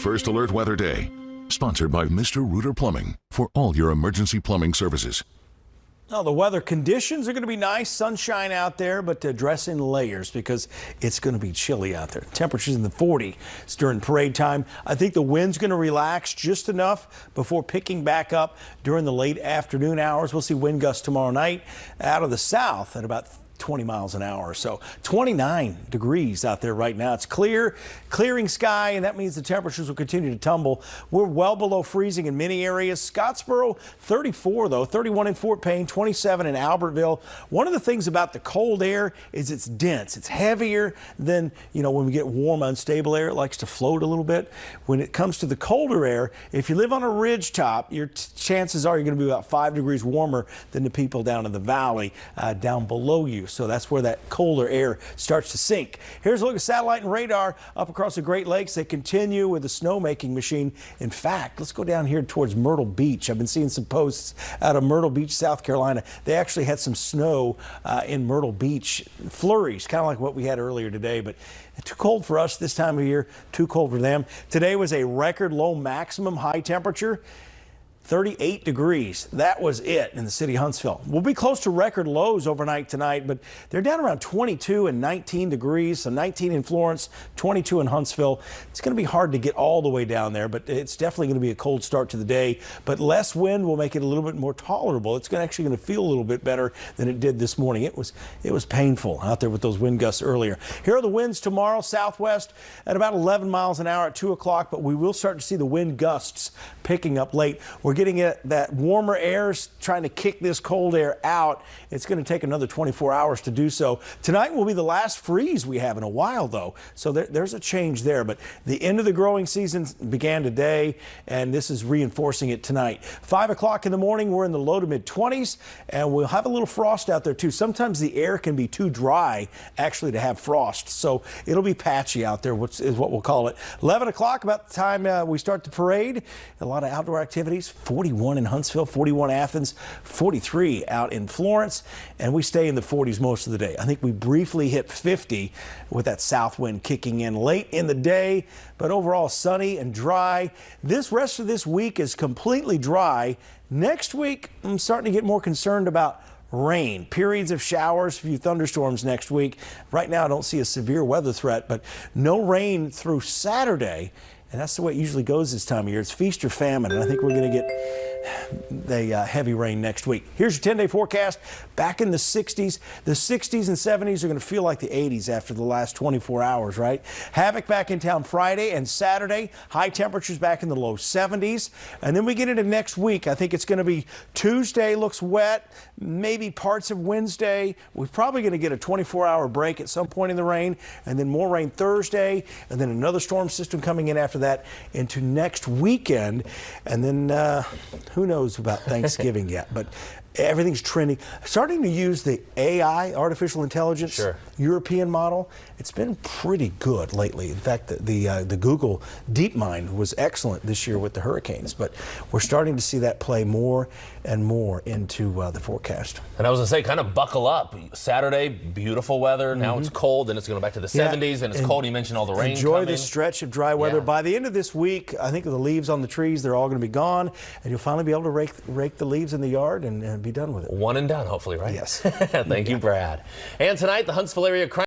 First Alert Weather Day, sponsored by Mr. Rooter Plumbing for all your emergency plumbing services. Now, the weather conditions are going to be nice, sunshine out there, but dress in layers because it's going to be chilly out there. Temperatures in the 40s during parade time. I think the wind's going to relax just enough before picking back up during the late afternoon hours. We'll see wind gusts tomorrow night out of the south at about 20 miles an hour. So 29 degrees out there right now. It's clearing sky, and that means the temperatures will continue to tumble. We're well below freezing in many areas. Scottsboro 34 though, 31 in Fort Payne, 27 in Albertville. One of the things about the cold air is it's dense. It's heavier than, when we get warm, unstable air, it likes to float a little bit. When it comes to the colder air, if you live on a ridge top, your chances are you're going to be about 5 degrees warmer than the people down in the valley down below you. So that's where that colder air starts to sink. Here's a look at satellite and radar up across the Great Lakes. They continue with the snowmaking machine. In fact, let's go down here towards Myrtle Beach. I've been seeing some posts out of Myrtle Beach, South Carolina. They actually had some snow in Myrtle Beach, flurries, kind of like what we had earlier today, but too cold for us this time of year, too cold for them. Today was a record low maximum high temperature. 38 degrees. That was it in the city of Huntsville. We'll be close to record lows overnight tonight, but they're down around 22 and 19 degrees. So 19 in Florence, 22 in Huntsville. It's going to be hard to get all the way down there, but it's definitely going to be a cold start to the day. But less wind will make it a little bit more tolerable. It's actually going to feel a little bit better than it did this morning. It was painful out there with those wind gusts earlier. Here are the winds tomorrow. Southwest at about 11 miles an hour at 2 o'clock, but we will start to see the wind gusts picking up late. We're getting that warmer air trying to kick this cold air out. It's going to take another 24 hours to do so. Tonight will be the last freeze we have in a while, though. So there's a change there. But the end of the growing season began today, and this is reinforcing it tonight. 5 o'clock in the morning, we're in the low to mid 20s, and we'll have a little frost out there, too. Sometimes the air can be too dry, actually, to have frost. So it'll be patchy out there, which is what we'll call it. 11 o'clock, about the time we start the parade. A lot of outdoor activities. 41 in Huntsville, 41 Athens, 43 out in Florence, and we stay in the 40s most of the day. I think we briefly hit 50 with that south wind kicking in late in the day, but overall sunny and dry. This rest of this week is completely dry. Next week, I'm starting to get more concerned about rain, periods of showers, a few thunderstorms next week. Right now, I don't see a severe weather threat, but no rain through Saturday. And that's the way it usually goes this time of year. It's feast or famine, and I think we're going to get the heavy rain next week. Here's your 10-day forecast. Back in the 60s. The 60s and 70s are going to feel like the 80s after the last 24 hours, right? Havoc back in town Friday and Saturday. High temperatures back in the low 70s. And then we get into next week. I think it's going to be Tuesday looks wet, maybe parts of Wednesday. We're probably going to get a 24-hour break at some point in the rain, and then more rain Thursday, and then another storm system coming in after that into next weekend. And then who knows about Thanksgiving yet, but everything's trending. Starting to use the AI, artificial intelligence, European model. It's been pretty good lately. In fact, the Google DeepMind was excellent this year with the hurricanes, but we're starting to see that play more and more into the forecast. And I was going to say, kind of buckle up. Saturday, beautiful weather. Now it's cold, then it's going back to the 70s, and it's cold. You mentioned all the rain Enjoy coming. this stretch of dry weather. By the end of this week, I think the leaves on the trees, they're all going to be gone, and you'll finally be able to rake the leaves in the yard and be done with it. One and done, hopefully, right? Yes. Thank you, Brad. And tonight, the Huntsville area crime